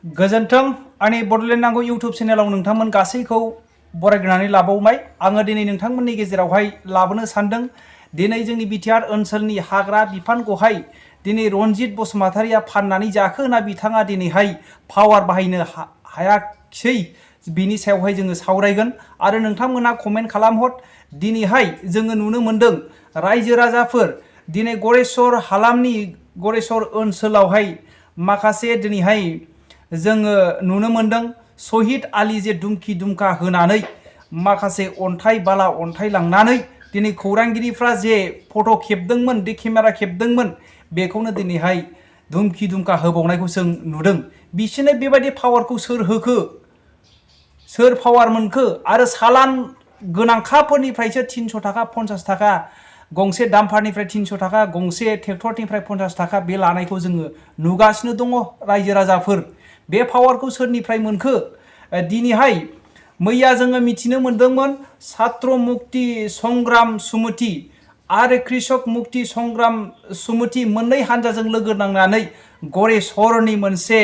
गोजोन्थों आंनि बड'लेण्ड नांगौ इउट्युब चेनेलाव नोंथांमोन गासैखौ बरायग्रोनानै लाबावबाय। आङो दिनै नोंथांमोननि गेजेरावहाय लाबोनो सानदों। दिनै जोंनि बिटिआर ओनसोलनि हाग्रा बिफानखौहाय दिनै रनजित बसुमतारिया फाननानै जाखो ना बिथाङा दिनैहाय पावार बाहायनो हायाखिसै बिनि सायावहाय जोङो सावरायगोन आरो नोंथांमोना कमेन्ट खालामहर। दिनैहाय जोङो नुनो मोन्दों रायजो राजाफोर दिनै गरेस्वर हालामनि गरेस्वर ओनसोलावहाय माखासे दिनैहाय जोङो नुनो मोन्दों शहीद आलि जे दुमखि दुमखा होनानै माखासे अन्थाइ बाला अन्थाइ लांनानै दिनै खौरांगिरिफ्रा जे फट' खेबदोंमोन दे केमेरा खेबदोंमोन बेखौनो दिनैहाय दुमखि दुमखा होबावनायखौ जों नुदों। बिसोरनो बेबायदि पावारखौ सोर होखो, सोर पावार मोनखो आरो सालान गोनांखाफोरनिफ्रायसो 300 थाखा 50 थाखा गंसे डाम्पारनिफ्राय 300 थाखा गंसे ट्रेक्टरनिफ्राय 50 थाखा बे लानायखौ जोङो नुगासिनो दङ। रायजो राजाफोर बे पावारखौ सोरनिफ्राय मोनखो? दिनैहाय मैया जोङो मिथिनो मोन्दोंमोन छात्र मुक्ति संग्राम समिति आरो कृषक मुक्ति संग्राम समिति मोननै हान्जाजों लोगो नांनानै गरेस्वरनि मोनसे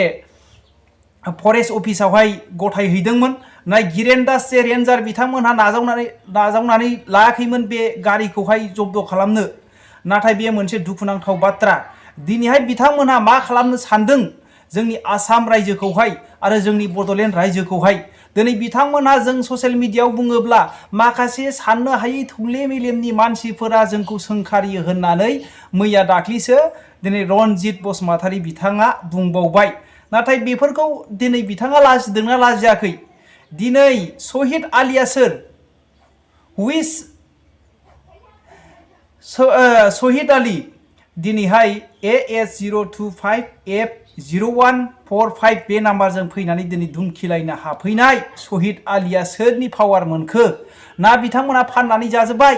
फरेस्ट अफिसावहाय गथायहैदोंमोन। नाय गिरेन दास जे रेन्जार बिथांमोनहा नाजावनानै लायाखैमोन बे गारिखौहाय जब्द खालामनो। नाथाय बे मोनसे दुखुनांथाव बाथ्रा। दिनैहाय बिथांमोनहा मा खालामनो सानदों जोंनि आसाम रायजोखौहाय आरो जोंनि बड'लेण्ड रायजोखौहाय। दिनै बिथांमोनहा जों ससियेल मिडियायाव बुङोब्ला माखासे साननो हायै थौले मेलेमनि मानसिफोरा जोंखौ सोंखारियो होननानै मैया दाख्लिसो दिनै रनजित बसुमतारि बिथाङा बुंबावबाय। नाथाय बेफोरखौ दिनै बिथाङा लाजिदोंना लाजियाखै? दिनै शहीद आलिया सोर? हुइस शहीद आलि दिनैहाय AS025F0145 बे नाम्बारजों फैनानै दिनै धुमखिलायनो हाफैनाय शहीद आलिया सोरनि पावार मोनखो ना बिथांमोना फाननानै जाजोब्बाय?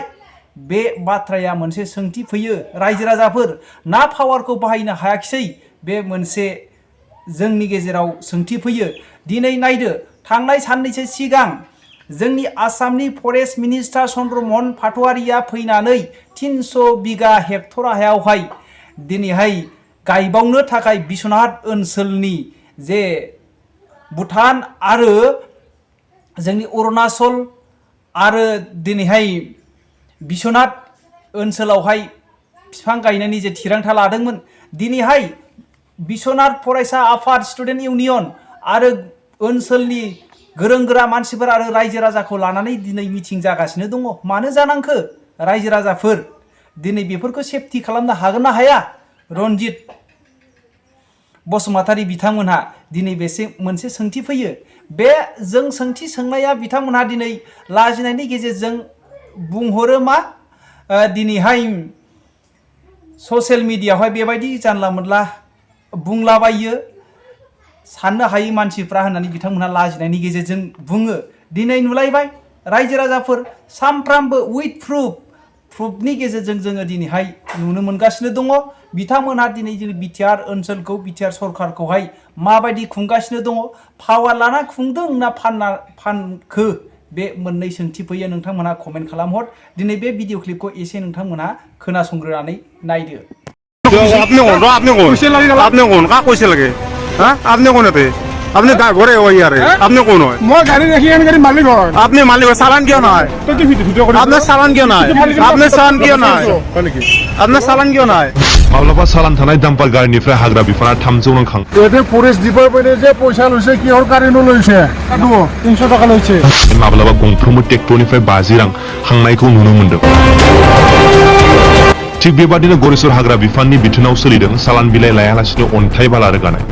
बे बाथ्राया मोनसे सोंथि फैयो। रायजो राजाफोर ना पावारखौ बाहायनो हायाखिसै बे मोनसे जोंनि गेजेराव सोंथि फैयो। दिनै नायदो थांनाय साननैसो सिगां जोंनि आसामनि फरेस्ट मिनिस्टार चन्द्रमोहन पाटवारिया फैनानै 300 बिगा हेक्टर हायावहाय दिनैहाय गायबावनो थाखाय बिश्वनाथ ओनसोलनि जे भुटान आरो जोंनि अरुणाचल आरो दिनैहाय बिश्वनाथ ओनसोलावहाय बिफां गायनायनि जे थिरांथा लादोंमोन। दिनैहाय बिश्वनाथ फरायसा आफाद स्टुडेन्ट इउनियन आरो ओनसोलनि गोरों गोरा मानसिफोर आरो रायजो राजाखौ लानानै दिनै मिटिं जागासिनो दङ। मानो जानांखो रायजो राजाफोर? दिनै बेफोरखौ सेफटि खालामनो हागोन ना हाया रनजित बसुमतारि बिथांमोनहा? दिनै बेसे मोनसे सोंथि फैयो। बे जों सोंथि सोंनाया बिथांमोनहा दिनै लाजिनायनि गेजेरजों बुंहरो मा दिनैहाय ससियेल मिडियायावहाय बेबायदि जानला मोनला बुंलाबायो साननो हायै मानसिफ्रा होननानै बिथांमोनहा लाजिनायनि गेजेरजों बुङो। दिनै नुलायबाय रायजो राजाफोर सामफ्रामबो उइथ प्रुफनि गेजेरजों जोङो दिनैहाय नुनो मोनगासिनो दङ। बिथांमोनहा दिनै जोंनि बिटिआर ओनसोलखौ बिटिआर सरकारखौहाय माबायदि खुंगासिनो दङ? पावार लाना खुंदों ना फानखो? बे मोननै सोंथि फैयो। नोंथांमोनहा कमेन्ट खालामहर। दिनै बे भिडिअ क्लिपखौ एसे नोंथांमोनहा खोनासंग्रोनानै नायदो। आपने कौन का पैसे लगे? हाँ आपने कौन है? आपने घरे हो यार? आपने कौन है? मैं गाड़ी रखी है, गाड़ी मालिक हो। आपने मालिक हो, चालान क्यों ना है? तो आपने चालान क्यों ना है? आपने चालान क्यों ना है? आपने चालान क्यों ना है? माब्लाबा सालान थानाय डाम्पार गारिनिफ्राय हाग्रा बिफाना 300 रां खां। एटे फरेस्ट डिपार्टमेन्ट जे पैसा लैसे किहर गारिनो लैसे? 300 टाका लैसे। माब्लाबा गंफ्रोमबो ट्रेक्टरनिफ्राय 50 रां खांनायखौ नुनो मोन्दों। थिग बेबादिनो गरेस्वर हाग्रा बिफाननि बिथोनाव सोलिदों सालान बिलाइ लायालासिनो अन्थाइ बाला रोगानाय।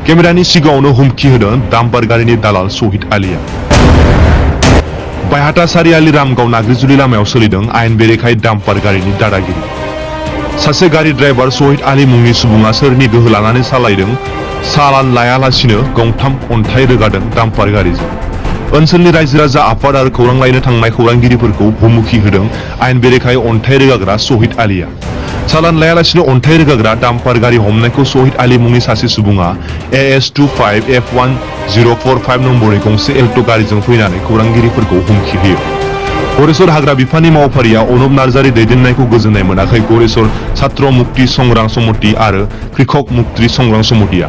केमेरानि सिगाङावनो हुमखि होदों डाम्पार गारिनि दालाल शहीद आलिया। बायहाटा सारियालि रामगाव नाग्रिजुलि लामायाव सोलिदों आयेन बेरेखायै डाम्पार गारिनि दादागिरि। सासे गारि ड्राइभार शहीद आलि मुंनि सुबुङा सोरनि गोहो लानानै सालायदों सालान लायालासिनो गंथाम अन्थाइ रोगादों डाम्पार गारिजों। ओनसोलनि रायजो राजा आफाद आरो खौरां लायनो थांनाय खौरांगिरिफोरखौ हुमखि होदों आयेन बेरेखायै अन्थाइ रोगाग्रा शहीद आलिया। सालान लायालासिनो अन्थाइ रोगाग्रा डाम्पार गारि हमनायखौ शहीद आलि मुंनि सासे सुबुङा AS25F1045 नम्बरनि गंसे एल्ट' गारिजों फैनानै खौरांगिरिफोरखौ हुमखि होयो। गरेसर हाग्रा बिफाननि मावफारिया अनुप नार्जारि दैदेननायखौ गोजोननाय मोनाखै गरेसर छात्र मुक्ति संग्राम समिति आरो कृषक मुक्ति संग्राम समितिया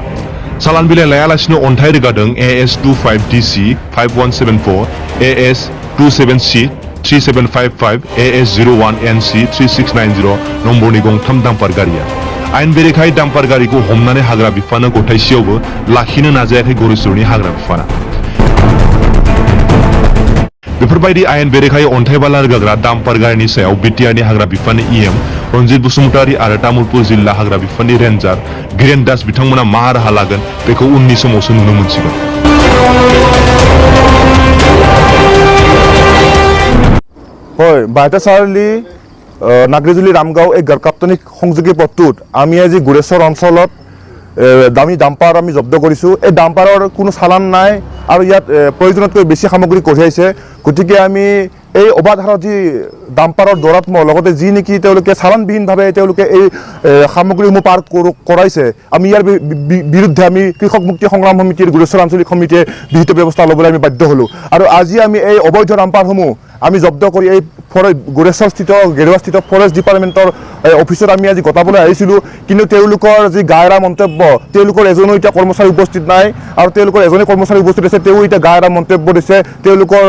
चालान बिलाइ लायालासिनो अन्थाइ रोगादों AS25DC 5174 AS27C 3755 AS01NC 3690 नम्बरनि गंथाम डाम्पार गारिया आइन बेरेखायै डाम्पार गारिखौ हमनानै हाग्रा बिफाननो गथायसेयावबो लाखिनो नाजायाखै गरेसरनि हाग्रा बिफाना बेफोरबायदि आयेन बेरेखायै अन्थाइ बाला रोगाग्रा डाम्पार गारिनि सायाव BTRनि हाग्रा बिफाननि EM रन्जित बसुमतारी आरो तामुलपुर जिल्ला हाग्रा बिफाननि रेन्जार गिरेन दास बिथांमोना मा राहा लागोन बेखौ उननि समावसो नुनो मोनसिगोन হয় বাইটা চাৰলি নাগৰিজুলি ৰামগাঁও এই গাৰকাপ্তনিক সংযোগী পথটোত আমি আজি গুৰেশ্বৰ অঞ্চলত দামী ডাম্পাৰ আমি জব্দ কৰিছোঁ এই ডাম্পাৰৰ কোনো চালান নাই আৰু ইয়াত প্ৰয়োজনতকৈ বেছি সামগ্ৰী কঢ়িয়াইছে গতিকে আমি এই অবাধ হাৰত যি ডাম্পাৰৰ দৌৰাত্ম্য লগতে যি নেকি তেওঁলোকে চালানবিহীনভাৱে তেওঁলোকে এই সামগ্ৰীসমূহ পাৰ কৰাইছে আমি ইয়াৰ বিৰুদ্ধে আমি কৃষক মুক্তি সংগ্ৰাম সমিতিৰ গুৰেশ্বৰ আঞ্চলিক সমিতিয়ে বিহিত ব্যৱস্থা ল'বলৈ আমি বাধ্য হ'লোঁ আৰু আজি আমি এই অবৈধ ডাম্পাৰসমূহ আমি জব্দ কৰি এই গুৰেশ্বৰস্থিত গেৰুৱাস্থিত ফৰেষ্ট ডিপাৰ্টমেণ্টৰ অফিচত আমি আজি গতাবলৈ আহিছিলোঁ কিন্তু তেওঁলোকৰ যি গায়ৰা মন্তব্য তেওঁলোকৰ এজনো এতিয়া কৰ্মচাৰী উপস্থিত নাই আৰু তেওঁলোকৰ এজনে কৰ্মচাৰী উপস্থিত আছে তেওঁ এতিয়া গায়ৰা মন্তব্য দিছে তেওঁলোকৰ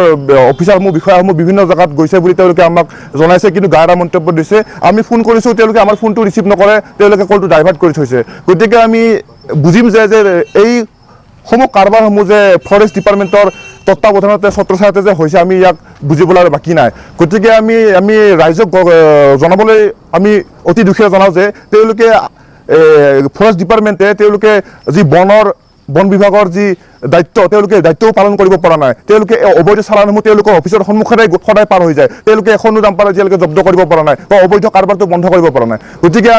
অফিচাৰসমূহ বিষয়াসমূহ বিভিন্ন জায়গাত গৈছে বুলি তেওঁলোকে আমাক জনাইছে কিন্তু গায়ৰা মন্তব্য দিছে আমি ফোন কৰিছোঁ তেওঁলোকে আমাৰ ফোনটো ৰিচিভ নকৰে তেওঁলোকে কলটো ডাইভাৰ্ট কৰি থৈছে গতিকে আমি বুজিম যে এই সমূহ কাৰবাৰসমূহ যে ফৰেষ্ট ডিপাৰ্টমেণ্টৰ তত্ত্বাৱধানতে ছত্ৰছায়াতে যে হৈছে আমি ইয়াক বুজিবলৈ আৰু বাকী নাই গতিকে আমি ৰাইজক জনাবলৈ আমি অতি দুখেৰে জনাওঁ যে তেওঁলোকে ফৰেষ্ট ডিপাৰ্টমেণ্টে তেওঁলোকে যি বন বিভাগৰ যি দায়িত্ব তেওঁলোকে দায়িত্বও পালন কৰিব পৰা নাই তেওঁলোকে অবৈধ চালানসমূহ তেওঁলোকৰ অফিচৰ সন্মুখতে সদায় পাৰ হৈ যায় তেওঁলোকে এখনো ডাম্পাৰ এতিয়ালৈকে জব্দ কৰিব পৰা নাই বা অবৈধ কাৰবাৰটো বন্ধ কৰিব পৰা নাই গতিকে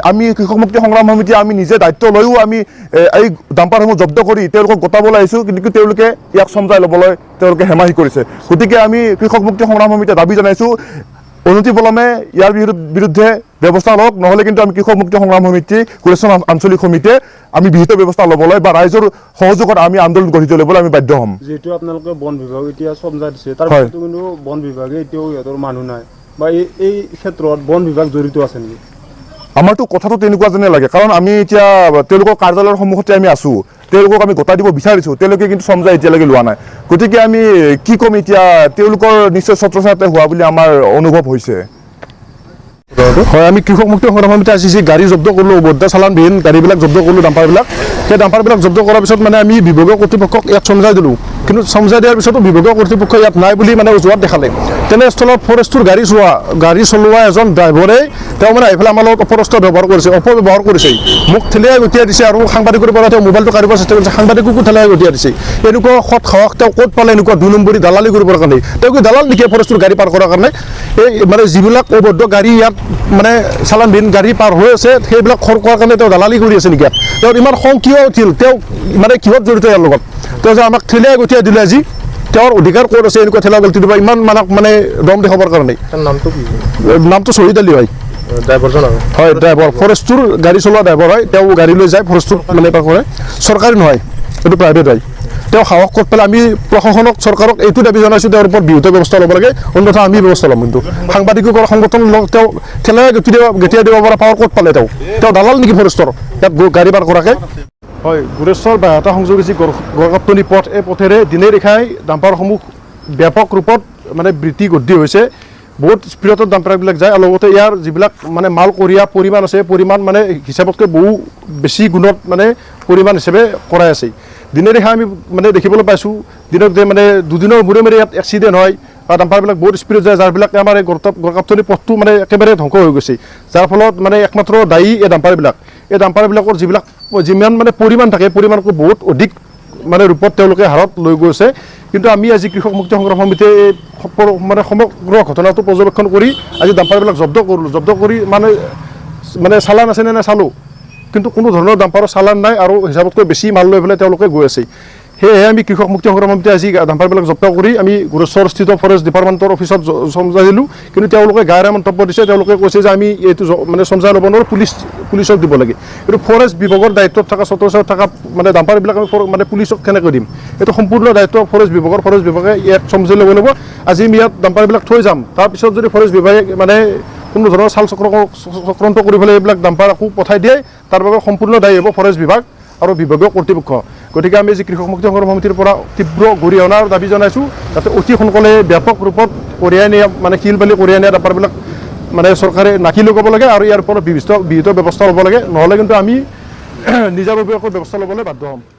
আমি কৃষক মুক্তি সংগ্ৰাম সমিতি আমি নিজে দায়িত্ব লৈও আমি এই ডাম্পাৰসমূহ জব্দ কৰি তেওঁলোকক গোটাবলৈ আহিছোঁ কিন্তু তেওঁলোকে ইয়াক চমজাই ল'বলৈ তেওঁলোকে হেমাহি কৰিছে গতিকে আমি কৃষক মুক্তি সংগ্ৰাম সমিতিয়ে দাবী জনাইছোঁ অনতিপলমে ইয়াৰ বিৰুদ্ধে ব্যৱস্থা লওক নহ'লে কিন্তু আমি কৃষক মুক্তি সংগ্ৰাম সমিতি গুৰেশ্বৰ আঞ্চলিক সমিতিয়ে আমি বিহিত ব্যৱস্থা ল'বলৈ বা ৰাইজৰ সহযোগত আমি আন্দোলন গঢ়ি তুলিবলৈ আমি বাধ্য হ'ম যেহেতু আপোনালোকে বন বিভাগ এতিয়া চমজাই দিছে তাৰ পিছতো কিন্তু বন বিভাগে এতিয়াও ইহঁতৰ মানুহ নাই বা এই ক্ষেত্ৰত বন বিভাগ জড়িত আছে নেকি আমাৰতো কথাটো তেনেকুৱা যেনে লাগে কাৰণ আমি এতিয়া তেওঁলোকৰ কাৰ্যালয়ৰ সন্মুখতে আমি আছোঁ তেওঁলোকক আমি গোটাই দিব বিচাৰিছোঁ তেওঁলোকে কিন্তু চমজাই এতিয়ালৈকে লোৱা নাই গতিকে আমি কি ক'ম এতিয়া তেওঁলোকৰ নিশ্চয় ছত্ৰছায়াতে হোৱা বুলি আমাৰ অনুভৱ হৈছে হয় আমি কৃষক মুক্তি সংগ্ৰাম সমিতি আজি যি গাড়ী জব্দ কৰিলোঁ অবৈধ চালানবিহীন গাড়ীবিলাক জব্দ কৰিলোঁ ডাম্পাৰবিলাক সেই ডাম্পাৰবিলাক জব্দ কৰাৰ পিছত মানে আমি বিভাগীয় কৰ্তৃপক্ষক ইয়াত চমজাই দিলোঁ কিন্তু চমজাই দিয়াৰ পিছতো বিভাগীয় কৰ্তৃপক্ষ ইয়াত নাই বুলি মানে অজুহাত দেখালে তেনেস্থলত ফৰেষ্টৰ গাড়ী চলোৱা এজন ড্ৰাইভাৰে তেওঁ মানে এইফালে আমাৰ লগত অপব্যৱহাৰ কৰিছে মোক ঠেলিয়াই গঠিয়াই দিছে আৰু সাংবাদিকৰ পৰা তেওঁ মোবাইলটো কাঢ়িব চেষ্টা কৰিছে সাংবাদিককো ঠেলিয়াই গঠিয়াই দিছে এনেকুৱা সৎ সাহস তেওঁ ক'ত পালে এনেকুৱা 2 নম্বৰী দালালি কৰিবৰ কাৰণে তেওঁ কি দালাল নেকি ফৰেষ্টৰ গাড়ী পাৰ কৰাৰ কাৰণে এই মানে যিবিলাক অবৈধ গাড়ী ইয়াত মানে চালানবিহীন গাড়ী পাৰ হৈ আছে সেইবিলাক খৰ কৰাৰ কাৰণে তেওঁ দালালি কৰি আছে নেকি তেওঁৰ ইমান খং কিয় উঠিল তেওঁ মানে কিহত জড়িত ইয়াৰ লগত তেওঁ যে আমাক ঠেলিয়াই গঠিয়াই দিলে আজি তেওঁৰ অধিকাৰ ক'ত আছে এনেকুৱা ঠেলা গল্টি দিব ইমান মানক মানে দম দেখাবৰ কাৰণে নামটো শহীদ আলী হয় ড্ৰাইভাৰজন হয় ড্ৰাইভাৰ ফৰেষ্টৰ গাড়ী চলোৱা ড্ৰাইভাৰ হয় তেওঁ গাড়ী লৈ যায় ফৰেষ্টৰ মানে পাৰ কৰে চৰকাৰী নহয় এইটো প্ৰাইভেট হয় তেওঁ সাহস কৰি পেলাই আমি প্ৰশাসনক চৰকাৰক এইটো দাবী জনাইছোঁ তেওঁৰ ওপৰত বিহিত ব্যৱস্থা ল'ব লাগে অন্যথা আমি ব্যৱস্থা ল'ম কিন্তু সাংবাদিকৰ সংগঠন তেওঁ ঠেলাই গঠিয়াই দিব পৰা পাৱাৰ ক'ত পালে তেওঁ দালাল নেকি ফৰেষ্টৰ ইয়াত গাড়ী পাৰ কৰাকৈ হয় গুৰেশ্বৰ বাহিৰতা সংযোগী যি গড়কাপ্তনি পথ এই পথেৰে দিনে নিশাই ডাম্পাৰসমূহ ব্যাপক ৰূপত মানে বৃদ্ধি গঢ়ি হৈছে বহুত স্পীডত ডাম্পাৰবিলাক যায় আৰু লগতে ইয়াৰ যিবিলাক মানে মাল কঢ়িয়া পৰিমাণ আছে পৰিমাণ মানে হিচাপতকৈ বহু বেছি গুণত মানে পৰিমাণ হিচাপে কৰাই আছে দিনে নিশাই আমি মানে দেখিবলৈ পাইছোঁ দিনত যে মানে দুদিনৰ মূৰে মূৰে ইয়াত এক্সিডেণ্ট হয় বা ডাম্পাৰবিলাক বহুত স্পীডত যায় যাৰবিলাক আমাৰ এই গড়কাপ্তনি পথটো মানে একেবাৰে ধ্বংস হৈ গৈছে যাৰ ফলত মানে একমাত্ৰ দায়ী এই ডাম্পাৰবিলাকৰ যিমান মানে পৰিমাণ থাকে পৰিমাণতকৈ বহুত অধিক মানে ৰূপত তেওঁলোকে হাৰত লৈ গৈছে কিন্তু আমি আজি কৃষক মুক্তি সংগ্ৰাম সমিতিয়ে মানে সমগ্ৰ ঘটনাটো পৰ্যবেক্ষণ কৰি আজি ডাম্পাৰবিলাক জব্দ কৰি মানে চালান আছে নে নাই চালোঁ কিন্তু কোনো ধৰণৰ ডাম্পাৰৰ চালান নাই আৰু হিচাপতকৈ বেছি মাল লৈ পেলাই তেওঁলোকে গৈ আছে সেয়েহে আমি কৃষক মুক্তি সংগ্ৰাম সমিতি আজি ডাম্পাৰবিলাক জব্দ কৰি আমি গুৰেশ্বৰস্থিত ফৰেষ্ট ডিপাৰ্টমেণ্টৰ অফিচত চমজাই দিলোঁ কিন্তু তেওঁলোকে গায়েৰে মন্তব্য দিছে তেওঁলোকে কৈছে যে আমি এইটো মানে চমজাই ল'ব নোৱাৰোঁ পুলিচক দিব লাগে কিন্তু ফৰেষ্ট বিভাগৰ দায়িত্বত থকা চতুৰ্চত থকা মানে ডাম্পাৰবিলাক আমি মানে পুলিচক কেনেকৈ দিম এইটো সম্পূৰ্ণ দায়িত্ব ফৰেষ্ট বিভাগে ইয়াত চমজাই ল'ব লাগিব আজি আমি ইয়াত ডাম্পাৰবিলাক থৈ যাম তাৰপিছত যদি ফৰেষ্ট বিভাগে মানে কোনো ধৰণৰ চক্ৰান্ত কৰি পেলাই এইবিলাক ডাম্পাৰ আকৌ পঠাই দিয়ে তাৰ বাবে সম্পূৰ্ণ দায়ী হ'ব ফৰেষ্ট বিভাগ আৰু বিভাগীয় কৰ্তৃপক্ষ গতিকে আমি আজি কৃষক মুক্তি সংগ্ৰাম সমিতিৰ পৰা তীব্ৰ গৰিহণাৰ দাবী জনাইছোঁ যাতে অতি সোনকালে ব্যাপক ৰূপত কঢ়িয়াই নিয়া মানে শিল বালি কঢ়িয়াই নিয়া ডাম্পাৰবিলাক মানে চৰকাৰে নাকি লগাব লাগে আৰু ইয়াৰ ওপৰত বিহিত ব্যৱস্থা ল'ব লাগে নহ'লে কিন্তু আমি নিজাববীয়াকৈ ব্যৱস্থা ল'বলৈ বাধ্য হ'ম